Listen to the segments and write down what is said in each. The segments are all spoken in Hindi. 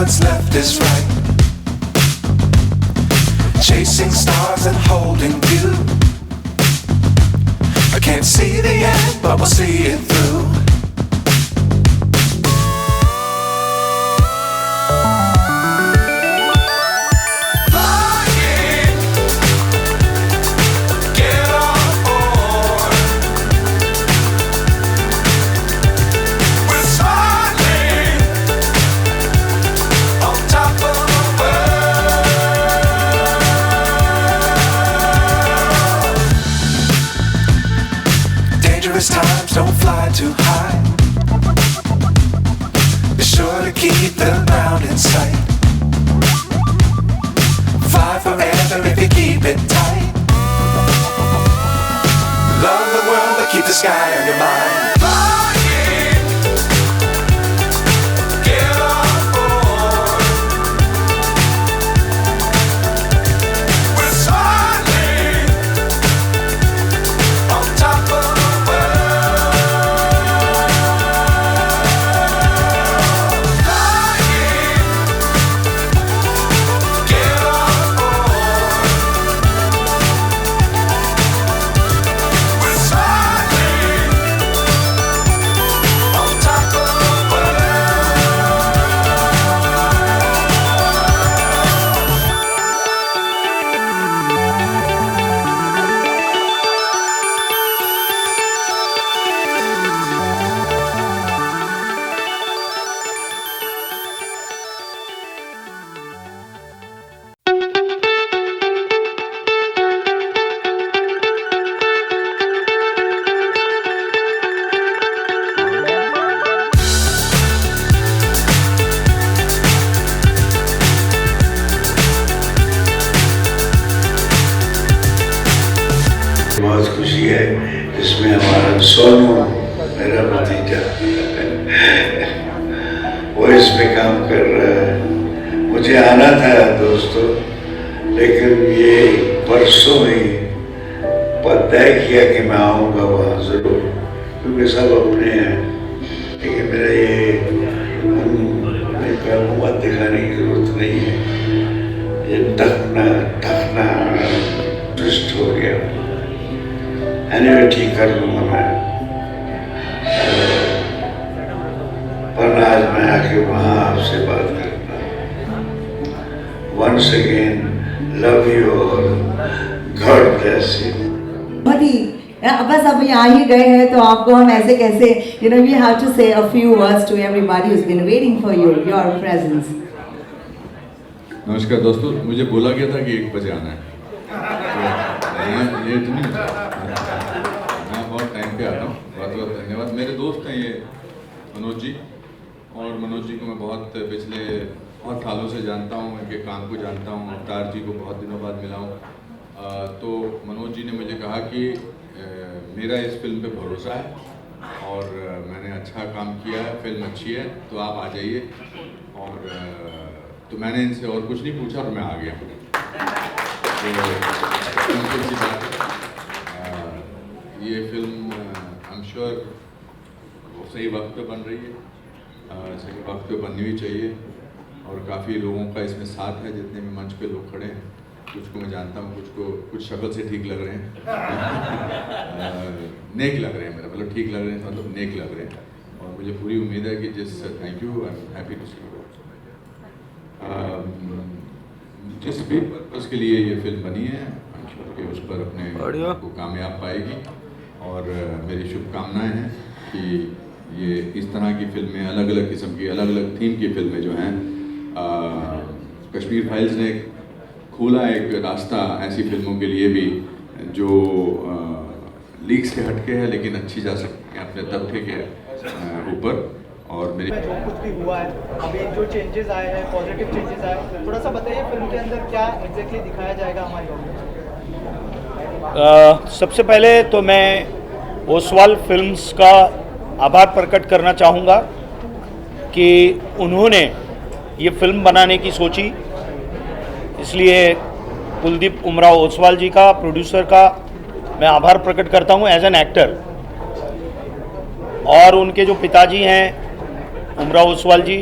what's left is right. Chasing stars and holding you. I can't see the end, but we'll see it through. Times don't fly too high. Be sure to keep the ground in sight. Fly forever if you keep it tight. Love the world but keep the sky on your mind. बहुत खुशी है जिसमें हमारा सोनू मेरा भतीजा वो इस पे काम कर रहा है। मुझे आना था दोस्तों, लेकिन ये परसों ही तय किया कि मैं आऊँगा वहाँ ज़रूर, क्योंकि सब अपने हैं। लेकिन मेरा ये मुँह दिखाने की ज़रूरत नहीं है। ये थकना दुष्ट हो गया। एनीवे ठीक कर लूँगा मैं, पर आज मैं आके वहाँ आपसे बात करना। Once again, love you all. God bless you. बहुत ही बस अब यहाँ ही गए हैं तो आपको हम ऐसे कैसे we have to say a few words to everybody who's been waiting for your presence. नमस्कार दोस्तों, मुझे बोला गया था कि 1 बजे आना है। लेट नहीं होता, मैं बहुत टाइम पे आता हूँ। बहुत बहुत धन्यवाद। मेरे दोस्त हैं ये मनोज जी, और मनोज जी को मैं पिछले बहुत सालों से जानता हूँ, इनके काम को जानता हूँ। अवतार जी को बहुत दिनों बाद मिला हूँ। तो मनोज जी ने मुझे कहा कि मेरा इस फिल्म पे भरोसा है और मैंने अच्छा काम किया है, फिल्म अच्छी है, तो आप आ जाइए। और तो मैंने इनसे और कुछ नहीं पूछा और मैं आ गया। तो ये फिल्म आई एम श्योर सही वक्त पे बन रही है, सही वक्त पे बननी भी चाहिए। और काफ़ी लोगों का इसमें साथ है, जितने भी मंच पे लोग खड़े हैं। कुछ को मैं जानता हूँ, कुछ शक्ल से ठीक लग रहे हैं, नेक लग रहे हैं, मेरा मतलब ठीक लग रहे हैं मतलब नेक लग रहे हैं। और मुझे पूरी उम्मीद है कि thank you, I am happy to see you. जिस भी पर्पज़ के लिए ये फिल्म बनी है, आई एम श्योर कि उस पर अपने को कामयाब पाएगी। और मेरी शुभकामनाएं हैं कि ये इस तरह की फिल्में, अलग अलग किस्म की, अलग अलग थीम की फिल्में जो हैं, कश्मीर फाइल्स ने खोला एक रास्ता ऐसी फिल्मों के लिए भी जो लीक से हटके है लेकिन अच्छी जा सकती है अपने तबके के ऊपर। और मेरी जो कुछ भी हुआ है अभी, जो चेंजेस आए हैं, पॉजिटिव चेंजेस आए, थोड़ा सा बताइए फिल्म के अंदर क्या एग्जैक्टली दिखाया जाएगा हमारी ऑडियंस। सबसे पहले तो मैं ओसवाल फिल्म्स का आभार प्रकट करना चाहूँगा कि उन्होंने ये फिल्म बनाने की सोची। इसलिए कुलदीप उमराव ओसवाल जी का, प्रोड्यूसर का मैं आभार प्रकट करता हूँ एज एन एक्टर। और उनके जो पिताजी हैं उमराव ओसवाल जी,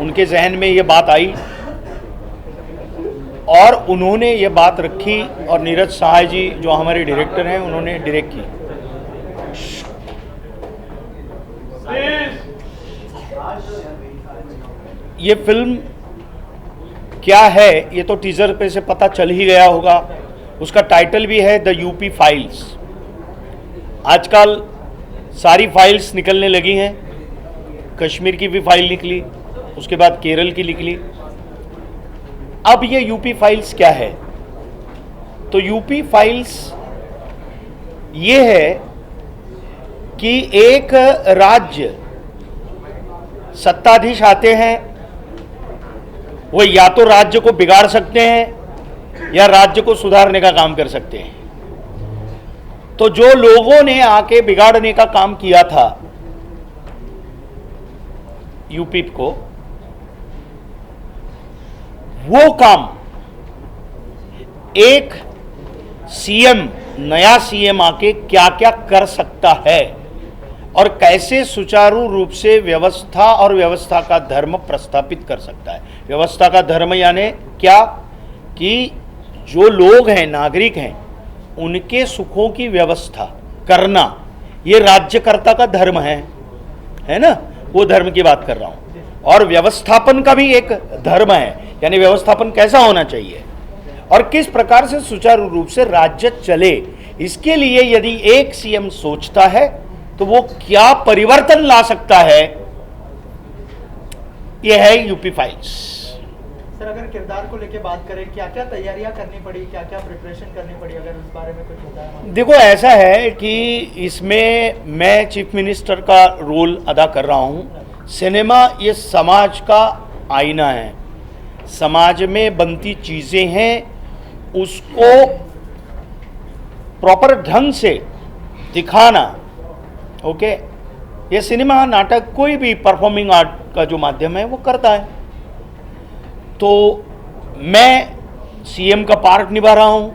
उनके जहन में ये बात आई और उन्होंने ये बात रखी और नीरज सहाय जी जो हमारे डायरेक्टर हैं उन्होंने डायरेक्ट की। ये फिल्म क्या है ये तो टीजर पे से पता चल ही गया होगा। उसका टाइटल भी है द यूपी फाइल्स। आजकल सारी फाइल्स निकलने लगी हैं, कश्मीर की भी फाइल निकली, उसके बाद केरल की निकली। अब ये यूपी फाइल्स क्या है? तो यूपी फाइल्स ये है कि एक राज्य सत्ताधीश आते हैं, वो या तो राज्य को बिगाड़ सकते हैं या राज्य को सुधारने का काम कर सकते हैं। तो जो लोगों ने आके बिगाड़ने का काम किया था यूपी को, वो काम एक सीएम, नया सीएम आके क्या क्या कर सकता है और कैसे सुचारू रूप से व्यवस्था और व्यवस्था का धर्म प्रस्थापित कर सकता है। व्यवस्था का धर्म यानी क्या? कि जो लोग हैं, नागरिक हैं, उनके सुखों की व्यवस्था करना ये राज्यकर्ता का धर्म है ना? वो धर्म की बात कर रहा हूं। और व्यवस्थापन का भी एक धर्म है, यानी व्यवस्थापन कैसा होना चाहिए और किस प्रकार से सुचारू रूप से राज्य चले। इसके लिए यदि एक सीएम सोचता है तो वो क्या परिवर्तन ला सकता है, यह है यूपी फाइल्स। सर, अगर किरदार को लेके बात करें, क्या क्या तैयारियां करनी पड़ी, क्या क्या प्रिपरेशन करनी पड़ी, अगर इस बारे में कुछ बताया? देखो, ऐसा है कि इसमें मैं चीफ मिनिस्टर का रोल अदा कर रहा हूँ। सिनेमा ये समाज का आईना है, समाज में बनती चीज़ें हैं, उसको प्रॉपर ढंग से दिखाना। ओके, ये सिनेमा, नाटक, कोई भी परफॉर्मिंग आर्ट का जो माध्यम है वो करता है। तो मैं सीएम का पार्ट निभा रहा हूँ,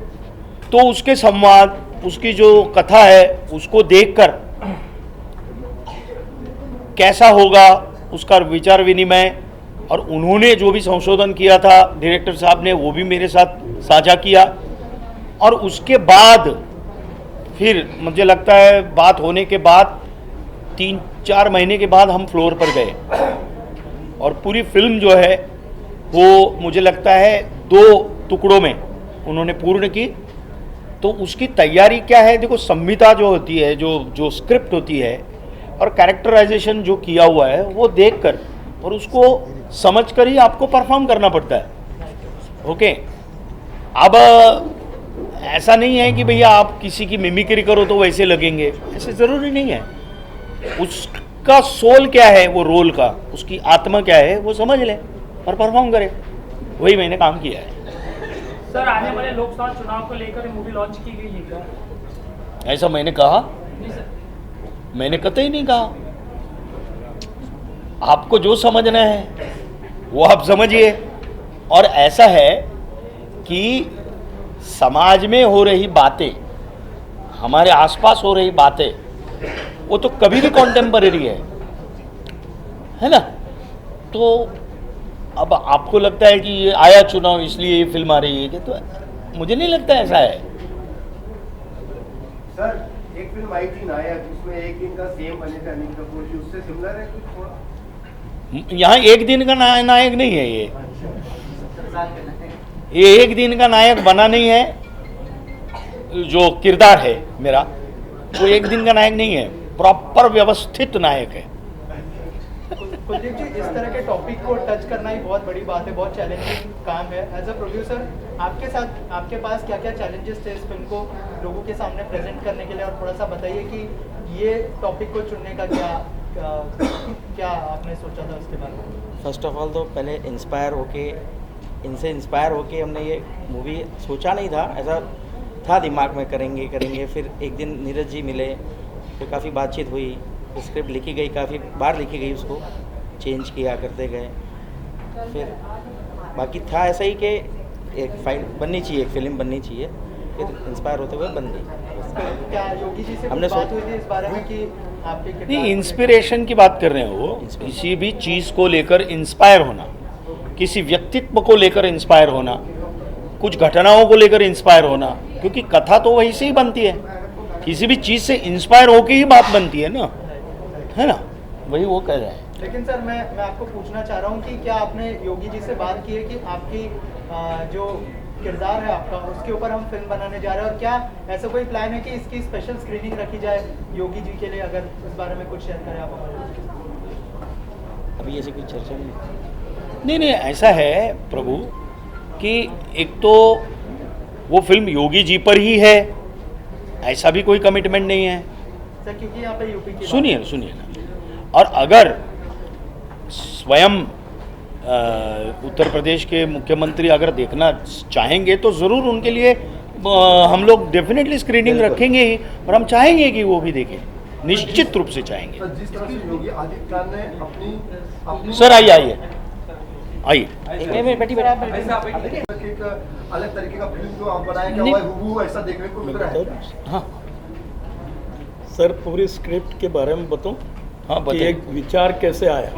तो उसके संवाद, उसकी जो कथा है उसको देखकर कैसा होगा उसका विचार विनिमय, और उन्होंने जो भी संशोधन किया था डायरेक्टर साहब ने वो भी मेरे साथ साझा किया। और उसके बाद फिर मुझे लगता है बात होने के बाद 3-4 महीने के बाद हम फ्लोर पर गए और पूरी फिल्म जो है वो मुझे लगता है 2 टुकड़ों में उन्होंने पूर्ण की। तो उसकी तैयारी क्या है? देखो, संहिता जो होती है, जो स्क्रिप्ट होती है और कैरेक्टराइजेशन जो किया हुआ है वो देखकर और उसको समझकर ही आपको परफॉर्म करना पड़ता है। ओके, अब ऐसा नहीं है कि भैया आप किसी की मिमिक्री करो तो वैसे लगेंगे, ऐसे ज़रूरी नहीं है। उसका सोल क्या है, वो रोल का, उसकी आत्मा क्या है, वो समझ ले और परफॉर्म करे। वही मैंने काम किया है। सर, आने वाले लोकसभा चुनाव को लेकर मूवी लॉन्च की गई है क्या? ऐसा मैंने कहा? नहीं सर। मैंने कतई नहीं कहा। आपको जो समझना है वो आप समझिए। और ऐसा है कि समाज में हो रही बातें, हमारे आसपास हो रही बातें, वो तो कभी भी कॉन्टेम्पररी है ना? तो अब आपको लगता है कि ये आया चुनाव इसलिए ये फिल्म आ रही है, तो मुझे नहीं लगता ऐसा है। सर, एक फिल्म आई थी नायक, उसमें एक दिन का सीएम बने थे अनिल कपूर जी, उससे सिमिलर है कुछ थोड़ा? यहाँ एक दिन का नायक नहीं है ये एक दिन का नायक बना नहीं है। जो किरदार है मेरा वो एक दिन का नायक नहीं है, प्रॉपर व्यवस्थित नायक है। कुलदीप जी, इस तरह के टॉपिक को टच करना ही बहुत बड़ी बात है, बहुत चैलेंजिंग काम है। एज अ प्रोड्यूसर आपके साथ, आपके पास क्या क्या चैलेंजेस थे इस फिल्म को लोगों के सामने प्रेजेंट करने के लिए, और थोड़ा सा बताइए कि ये टॉपिक को चुनने का क्या आपने सोचा था उसके बारे में? फर्स्ट ऑफ ऑल तो पहले इनसे इंस्पायर होके हमने ये मूवी सोचा नहीं था, ऐसा था दिमाग में करेंगे। फिर एक दिन नीरज जी मिले, फिर काफ़ी बातचीत हुई, स्क्रिप्ट लिखी गई, काफ़ी बार लिखी गई, उसको चेंज किया करते गए। फिर बाकी था ऐसा ही कि एक फाइल बननी चाहिए, एक फिल्म बननी चाहिए, फिर इंस्पायर होते हुए बन गई। क्या योगी जी से हमने बात हुई थी इस बारे में कि आपके किरदार नहीं, को लेकर? इंस्पिरेशन की बात कर रहे हैं वो, किसी भी चीज़ को लेकर इंस्पायर होना, किसी व्यक्तित्व को लेकर इंस्पायर होना, कुछ घटनाओं को लेकर इंस्पायर होना, क्योंकि कथा तो वही से ही बनती है, किसी भी चीज़ से इंस्पायर होकर ही बात बनती है ना, है ना, वही वो कह रहे हैं। लेकिन सर मैं आपको पूछना चाह रहा हूँ कि क्या आपने योगी जी से बात की है कि आपकी जो किरदार है आपका उसके ऊपर हम फिल्म बनाने जा रहे हैं, और क्या ऐसा कोई प्लान है कि इसकी स्पेशल स्क्रीनिंग रखी जाए योगी जी के लिए? अगर इस बारे में कुछ शेयर करें आप हमारे। अभी ऐसी कोई चर्चा नहीं। नहीं, ऐसा है प्रभु कि एक तो वो फिल्म योगी जी पर ही है, ऐसा भी कोई कमिटमेंट नहीं है। सर क्योंकि यहाँ पे यूपी की सुनिए ना, और अगर स्वयं उत्तर प्रदेश के मुख्यमंत्री अगर देखना चाहेंगे तो ज़रूर उनके लिए हम लोग डेफिनेटली स्क्रीनिंग रखेंगे ही, और हम चाहेंगे कि वो भी देखें, निश्चित रूप से चाहेंगे। जिस तरह से योगी आदित्यनाथ ने अपनी सर आइए आइए आइए। बैठी एक अलग तरीके का फिल्म जो आप बनाए, क्या हुआ है हुबहू ऐसा देखने को मिल रहा है? हाँ सर पूरी स्क्रिप्ट के बारे में बताऊं? हाँ कि बताइए। एक विचार कैसे आया,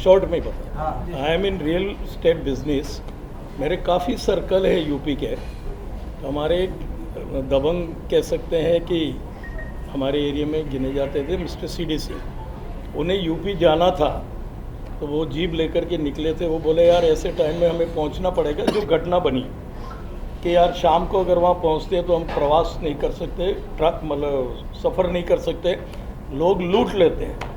शॉर्ट में बता। I am in real estate business, मेरे काफ़ी सर्कल है यूपी के, तो हमारे एक दबंग कह सकते हैं कि हमारे एरिया में गिने जाते थे मिस्टर CDC, उन्हें यूपी जाना था, तो वो जीप लेकर के निकले थे। वो बोले यार ऐसे टाइम में हमें पहुंचना पड़ेगा, जो घटना बनी कि यार शाम को अगर वहाँ पहुँचते तो हम प्रवास नहीं कर सकते, ट्रक मतलब सफ़र नहीं कर सकते, लोग लूट लेते हैं।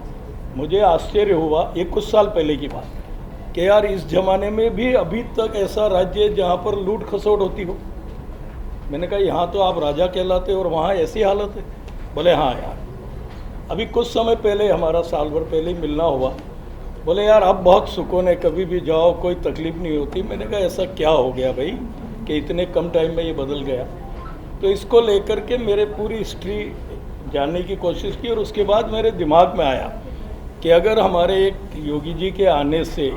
मुझे आश्चर्य हुआ, ये कुछ साल पहले की बात, कि यार इस ज़माने में भी अभी तक ऐसा राज्य है जहाँ पर लूट खसोट होती हो। मैंने कहा यहाँ तो आप राजा कहलाते और वहाँ ऐसी हालत है? बोले हाँ यार, अभी कुछ समय पहले हमारा साल भर पहले ही मिलना हुआ, बोले यार अब बहुत सुकून है, कभी भी जाओ कोई तकलीफ नहीं होती। मैंने कहा ऐसा क्या हो गया भाई कि इतने कम टाइम में ये बदल गया? तो इसको लेकर के मेरे पूरी हिस्ट्री जानने की कोशिश की, और उसके बाद मेरे दिमाग में आया कि अगर हमारे एक योगी जी के आने से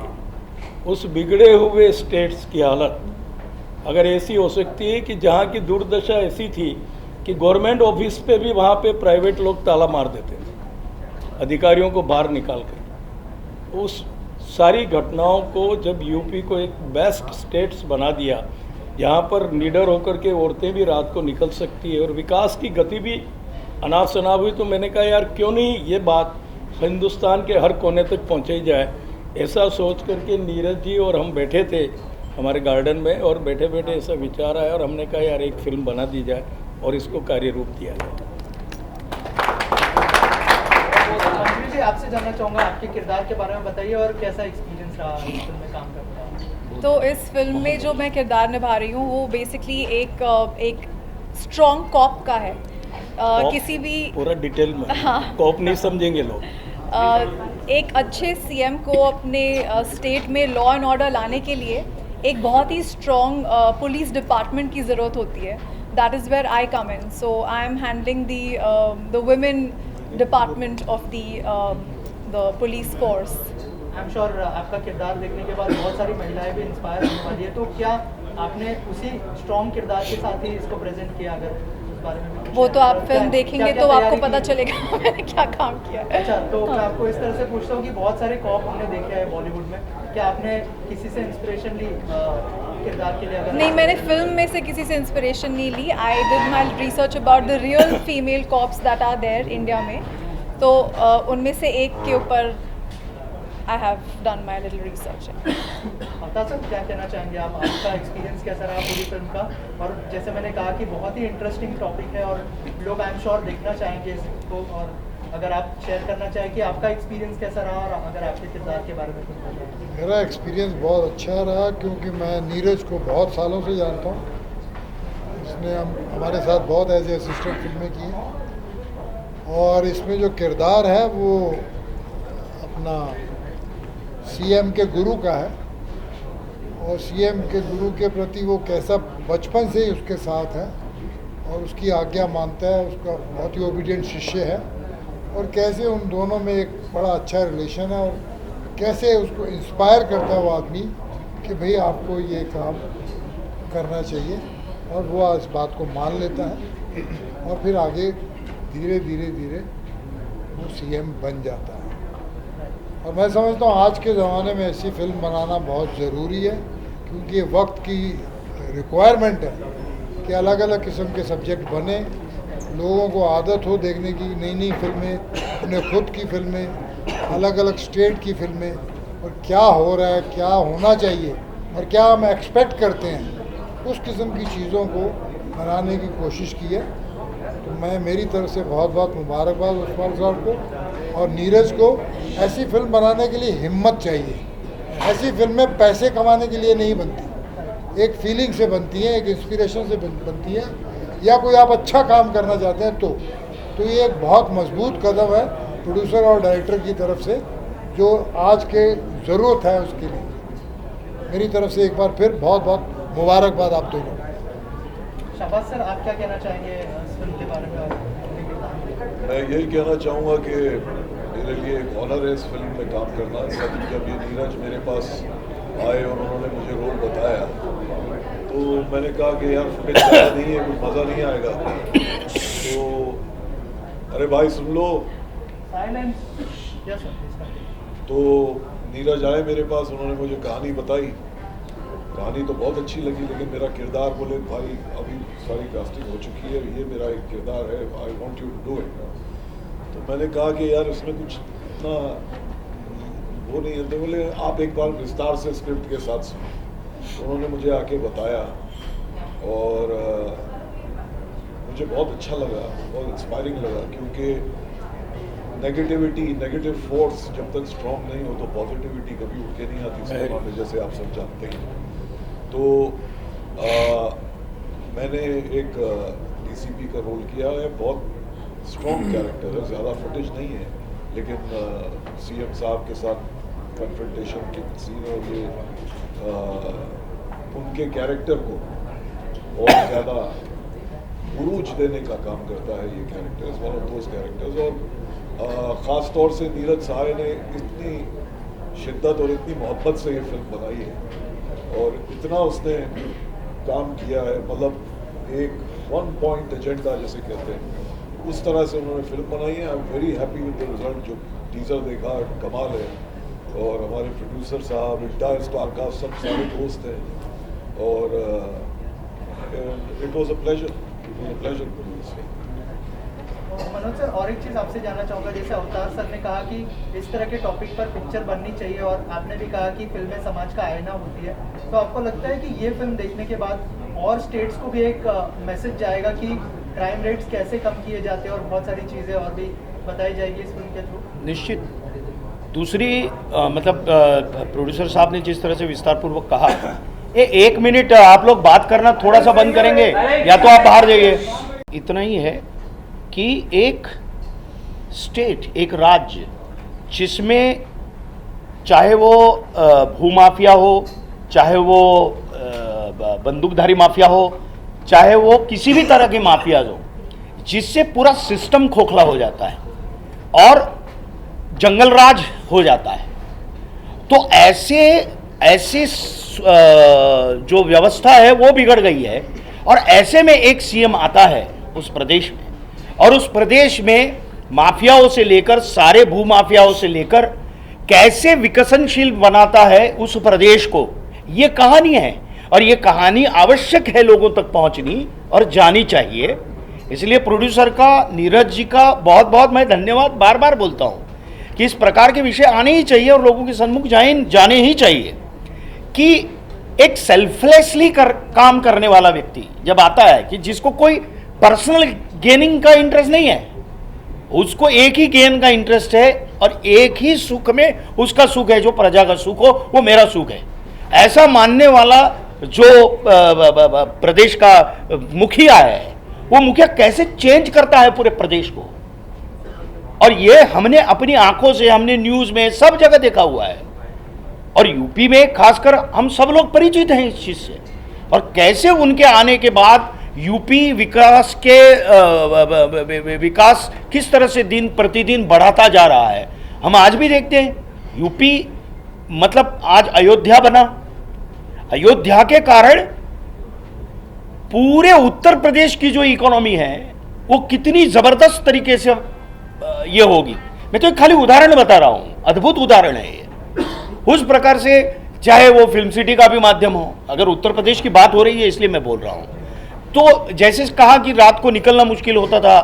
उस बिगड़े हुए स्टेट्स की हालत अगर ऐसी हो सकती है कि जहाँ की दुर्दशा ऐसी थी कि गवर्नमेंट ऑफिस पे भी वहाँ पे प्राइवेट लोग ताला मार देते थे अधिकारियों को बाहर निकाल कर, उस सारी घटनाओं को जब यूपी को एक बेस्ट स्टेट्स बना दिया जहाँ पर निडर होकर के औरतें भी रात को निकल सकती है और विकास की गति भी अनाप शनाप हुई, तो मैंने कहा यार क्यों नहीं ये बात हिंदुस्तान के हर कोने तक पहुँचाई जाए। ऐसा सोच करके नीरज जी और हम बैठे थे हमारे गार्डन में, और बैठे बैठे ऐसा विचार आया और हमने कहा यार एक फिल्म बना दी जाए और इसको कार्य रूप दिया जाए। मंजू जी आपसे जानना चाहूँगा, आपके किरदार के बारे में बताइए और कैसा एक्सपीरियंस रहा इस फिल्म में काम करना? तो इस फिल्म में जो मैं किरदार निभा रही हूँ वो बेसिकली एक स्ट्रॉन्ग कॉप का है। किसी भी पूरा डिटेल में हाँ। कॉप नहीं समझेंगे लोग। एक अच्छे CM को अपने स्टेट में लॉ एंड ऑर्डर लाने के लिए एक बहुत ही स्ट्रॉन्ग पुलिस डिपार्टमेंट की ज़रूरत होती है। That is where I come in. So I am handling the women department of the police force. I am sure आपका किरदार देखने के बाद बहुत सारी महिलाएं भी इंस्पायर होने वाली है, तो क्या आपने उसी स्ट्रॉन्ग किरदार के साथ ही इसको प्रेजेंट किया? अगर उस बारे में भी वो तो आप क्या- फिल्म देखेंगे क्या-क्या तो आपको तैयारी पता की? चलेगा मैंने क्या काम किया है। अच्छा, तो मैं आपको इस तरह से पूछता हूँ कि बहुत सारे कॉप हमने देखे हैं बॉलीवुड में, क्या आपने किसी से इंस्पिरेशन ली किरदार के लिए? अगर नहीं, मैंने फिल्म में से किसी से इंस्पिरेशन नहीं ली। I did my research about the real female cops that are there India में, तो उनमें से एक के ऊपर I have done my little research. बता सर क्या कहना चाहेंगे आप? आपका एक्सपीरियंस कैसा रहा पूरी फिल्म का? और जैसे मैंने कहा कि बहुत ही इंटरेस्टिंग टॉपिक है और लोग आई एम श्योर देखना चाहेंगे इसको, और अगर आप शेयर करना चाहें कि आपका एक्सपीरियंस कैसा रहा और अगर आपके किरदार के बारे में कुछ बताएं। मेरा एक्सपीरियंस बहुत अच्छा रहा क्योंकि मैं नीरज को बहुत सालों से जानता हूँ। इसने हमारे साथ बहुत ऐसे असिस्टेंट फिल्में की हैं, और इसमें जो किरदार है वो अपना CM के गुरु का है, और CM के गुरु के प्रति वो कैसा बचपन से ही उसके साथ है और उसकी आज्ञा मानता है, उसका बहुत ही ओबीडियंट शिष्य है, और कैसे उन दोनों में एक बड़ा अच्छा रिलेशन है, और कैसे उसको इंस्पायर करता है वो आदमी कि भाई आपको ये काम करना चाहिए, और वो इस बात को मान लेता है और फिर आगे धीरे धीरे धीरे वो सीएम बन जाता है। और मैं समझता हूँ आज के ज़माने में ऐसी फिल्म बनाना बहुत ज़रूरी है, क्योंकि ये वक्त की रिक्वायरमेंट है कि अलग अलग किस्म के सब्जेक्ट बने, लोगों को आदत हो देखने की नई नई फिल्में, अपने खुद की फिल्में, अलग अलग स्टेट की फिल्में, और क्या हो रहा है, क्या होना चाहिए और क्या हम एक्सपेक्ट करते हैं, उस किस्म की चीज़ों को बनाने की कोशिश की है। तो मैं मेरी तरफ से बहुत बहुत मुबारकबाद उस्मान साहब को और नीरज को। ऐसी फिल्म बनाने के लिए हिम्मत चाहिए। ऐसी फिल्में पैसे कमाने के लिए नहीं बनती, एक फीलिंग से बनती हैं, एक इंस्पिरेशन से बनती हैं, या कोई आप अच्छा काम करना चाहते हैं तो ये एक बहुत मजबूत कदम है प्रोड्यूसर और डायरेक्टर की तरफ से, जो आज के ज़रूरत है उसके लिए। मेरी तरफ से एक बार फिर बहुत बहुत मुबारकबाद आप दोनों। शाबाश सर, आप क्या कहना चाहेंगे इस फिल्म के बारे में? मैं यही कहना चाहूँगा कि मेरे लिए एक ऑनर है इस फिल्म में काम करना। जब ये नीरज मेरे पास आए और उन्होंने मुझे रोल बताया तो मैंने कहा कि यार फुटेज ज़्यादा नहीं है, कुछ मज़ा नहीं आएगा। तो अरे भाई सुन लो। तो नीरज आए मेरे पास, उन्होंने मुझे कहानी बताई। कहानी तो बहुत अच्छी लगी, लेकिन मेरा किरदार, बोले भाई अभी सारी कास्टिंग हो चुकी है, ये मेरा एक किरदार है, I want you to do it. तो मैंने कहा कि यार इसमें कुछ इतना वो नहीं है। तो बोले आप एक बार विस्तार से स्क्रिप्ट के साथ सुनो। उन्होंने मुझे आके बताया और मुझे बहुत अच्छा लगा, बहुत इंस्पायरिंग लगा, क्योंकि नेगेटिव फोर्स जब तक स्ट्रॉन्ग नहीं हो तो पॉजिटिविटी कभी उठ के नहीं आती सिनेमा में, जैसे आप सब जानते हैं। तो मैंने एक डीसीपी का रोल किया है, बहुत स्ट्रॉन्ग कैरेक्टर है, ज़्यादा फुटेज नहीं है, लेकिन सीएम साहब के साथ कन्फ्रंटेशन के सीन और ये उनके कैरेक्टर को और ज़्यादा उरूज देने का काम करता है ये characters, one of those characters. और ख़ास तौर से नीरज साहब ने इतनी शिद्दत और इतनी मोहब्बत से ये फिल्म बनाई है और इतना उसने काम किया है, मतलब एक वन पॉइंट एजेंडा जैसे कहते हैं, उस तरह से उन्होंने फिल्म बनाई है। I am very happy with the result. जो टीज़र देखा कमाल है, और हमारे प्रोड्यूसर साहब, इंटायर स्टार कास्ट, सब सारे दोस्त हैं, और it was a pleasure Manoj sir, और एक चीज़ आपसे जानना चाहूँगा, जैसे अवतार सर ने कहा कि इस तरह के टॉपिक पर पिक्चर बननी चाहिए, और आपने भी कहा कि फिल्में समाज का आईना होती है, तो आपको लगता है कि ये फिल्म देखने के बाद और स्टेट्स को भी एक मैसेज जाएगा कि क्राइम रेट्स कैसे कम किए जाते हैं, और बहुत सारी चीज़ें और भी बताई जाएगी इस फिल्म के थ्रू? निश्चित। दूसरी मतलब प्रोड्यूसर साहब ने जिस तरह से विस्तार पूर्वक कहा, एक मिनट आप लोग बात करना थोड़ा सा बंद करेंगे या तो आप बाहर जाइए। इतना ही है कि एक स्टेट, एक राज्य जिसमें चाहे वो भूमाफिया हो, चाहे वो बंदूकधारी माफिया हो, चाहे वो किसी भी तरह के माफियाज हो, जिससे पूरा सिस्टम खोखला हो जाता है और जंगल राज हो जाता है, तो ऐसे जो व्यवस्था है वो बिगड़ गई है। और ऐसे में एक सीएम आता है उस प्रदेश में, और उस प्रदेश में माफियाओं से लेकर, सारे भूमाफियाओं से लेकर कैसे विकसनशील बनाता है उस प्रदेश को, ये कहानी है। और ये कहानी आवश्यक है लोगों तक पहुंचनी और जानी चाहिए। इसलिए प्रोड्यूसर का, नीरज जी का बहुत बहुत मैं धन्यवाद बार बार बोलता हूं कि इस प्रकार के विषय आने ही चाहिए और लोगों के सन्मुख जाने ही चाहिए। कि एक सेल्फलेसली काम करने वाला व्यक्ति जब आता है, कि जिसको कोई पर्सनल गेनिंग का इंटरेस्ट नहीं है, उसको एक ही गेन का इंटरेस्ट है और एक ही सुख में उसका सुख है, जो प्रजा का सुख हो वो मेरा सुख है, ऐसा मानने वाला जो प्रदेश का मुखिया है, वो मुखिया कैसे चेंज करता है पूरे प्रदेश को। और ये हमने अपनी आंखों से, हमने न्यूज में सब जगह देखा हुआ है, और यूपी में खासकर हम सब लोग परिचित हैं इस चीज से। और कैसे उनके आने के बाद यूपी विकास किस तरह से दिन प्रतिदिन बढ़ाता जा रहा है, हम आज भी देखते हैं। यूपी मतलब आज अयोध्या बना, अयोध्या के कारण पूरे उत्तर प्रदेश की जो इकोनॉमी है वो कितनी जबरदस्त तरीके से ये होगी। मैं तो एक खाली उदाहरण बता रहा हूं, अद्भुत उदाहरण है ये। उस प्रकार से चाहे वो फिल्म सिटी का भी माध्यम हो, अगर उत्तर प्रदेश की बात हो रही है इसलिए मैं बोल रहा हूं, तो जैसे कहा कि रात को निकलना मुश्किल होता था,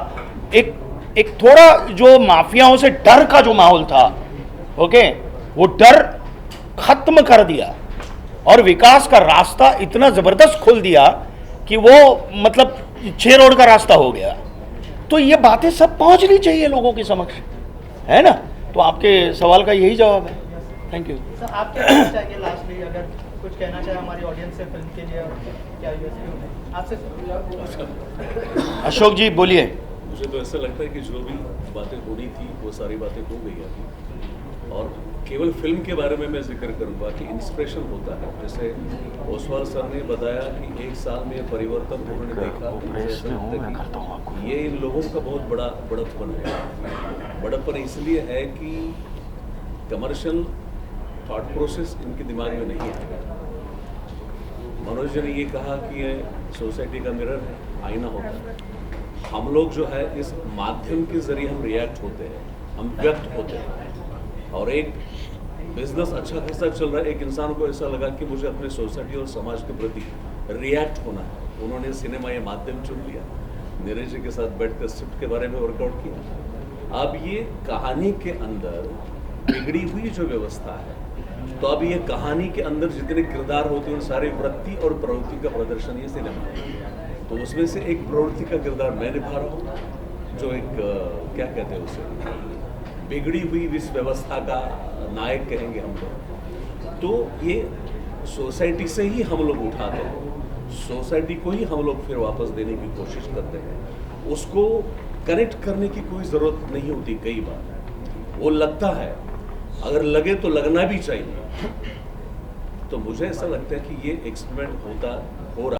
एक थोड़ा जो माफियाओं से डर का जो माहौल था, ओके, वो डर खत्म कर दिया और विकास का रास्ता इतना जबरदस्त खोल दिया कि वो मतलब 6 रोड का रास्ता हो गया। तो ये बातें सब पहुंचनी चाहिए लोगों के समक्ष, है ना। तो आपके सवाल का यही जवाब है। Thank you sir. आप क्या कहना चाहिए लास्टली, अगर कुछ कहना चाहे हमारी ऑडियंस से फिल्म के लिए, क्या आपसे अशोक जी बोलिए। मुझे तो ऐसा लगता है कि जो भी बातें होनी थी वो सारी बातें हो गई अभी, और केवल फिल्म के बारे में मैं जिक्र करूंगा कि इंस्पिरेशन होता है। जैसे ओसवाल सर ने बताया कि 1 साल में परिवर्तन उन्होंने देखा, ये इन लोगों का बहुत बड़ा बड़प्पन है। बड़प्पन इसलिए है कि कमर्शियल थॉट प्रोसेस इनके दिमाग में नहीं है। मनोज जी ने ये कहा कि ये सोसाइटी का मिरर है, आईना होता है। हम लोग जो है इस माध्यम के जरिए हम रिएक्ट होते हैं, हम व्यक्त होते हैं। और एक बिजनेस अच्छा खासा चल रहा है, एक इंसान को ऐसा लगा कि मुझे अपने सोसाइटी और समाज के प्रति रिएक्ट होना है, उन्होंने सिनेमा ये माध्यम चुन लिया। नीरज जी के साथ बैठकर स्क्रिप्ट के बारे में वर्कआउट किया। अब ये कहानी के अंदर बिगड़ी हुई जो व्यवस्था है, तो अब ये कहानी के अंदर जितने किरदार होते हैं उन सारी वृत्ति और प्रवृत्ति का प्रदर्शन ये सिनेमा है। तो उसमें से एक प्रवृत्ति का किरदार मैं निभा रहा हूँ, जो एक क्या कहते हैं उसे, बिगड़ी हुई इस व्यवस्था का नायक कहेंगे हम लोग। तो ये सोसाइटी से ही हम लोग उठाते हैं, सोसाइटी को ही हम लोग फिर वापस देने की कोशिश करते हैं। उसको कनेक्ट करने की कोई ज़रूरत नहीं होती। कई बार वो लगता है, अगर लगे तो लगना भी चाहिए। तो मुझे ऐसा लगता है कि ये एक्सपेरिमेंट होता